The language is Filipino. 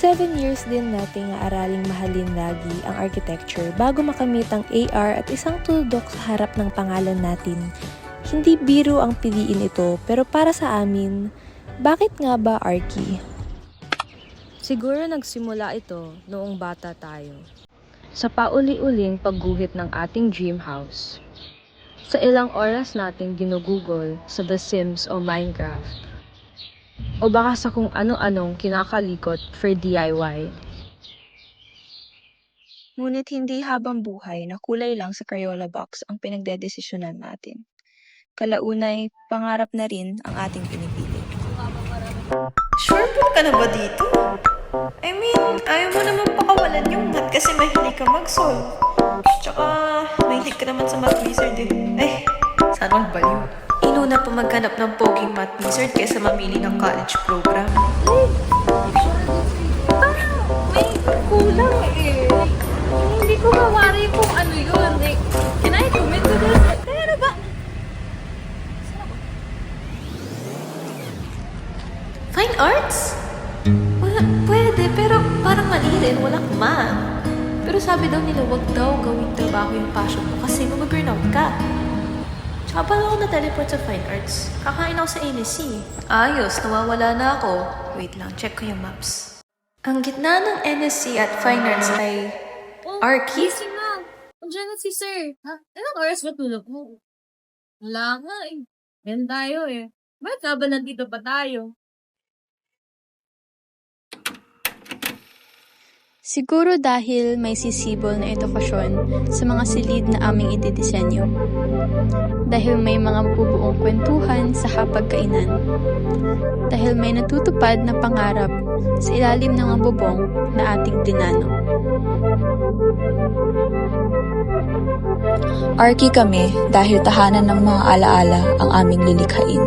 7 years din nating aaraling mahalin lagi ang architecture bago makamit ang AR at isang tuldok sa harap ng pangalan natin. Hindi biro ang piliin ito, pero para sa amin, bakit nga ba Arki? Siguro nagsimula ito noong bata tayo. Sa pauli-uling pagguhit ng ating dream house. Sa ilang oras nating ginugugol sa The Sims o Minecraft. O baka sa kung ano-anong kinakalikot for DIY. Ngunit hindi habang buhay na kulay lang sa Crayola box ang pinagdedesisyonan natin. Kalaunay, pangarap na rin ang ating pinipili. Sure po ka na ba dito? I mean, ayaw mo naman pakawalan yung math kasi mahilig ka mag-solve. Tsaka, mahilig ka naman sa math wizard eh. Ay, sana magbaliw. Inuna pa maghanap ng poging math wizard kaysa mamili ng college program. May kulang eh. Hindi ko mawari kung ano yun. Like, can I commit to this? Kaya na ba? Fine arts? Pwede, pero parang mali rin. Walang math. Pero sabi daw nila, wag daw gawing trabaho yung passion mo kasi mag-burnout ka. Tsaka paano ako na-teleport sa fine arts? Kakain ako sa NSC. Ayos, nawawala na ako. Wait lang, check ko yung maps. Ang gitna ng NSC at fine arts ay Arki? Gising na. Andiyan na si sir. Ha? Ilang oras ba tulog mo? Wala nga eh. Yan tayo eh. Bakit nga ba nandito pa tayo? Siguro dahil may sisibol na edukasyon sa mga silid na aming ididisenyo. Dahil may mga mabubuong kwentuhan sa hapagkainan. Dahil may natutupad na pangarap sa ilalim ng mga bubong na ating plinano. Arki kami dahil tahanan ng mga alaala ang aming lilikhain.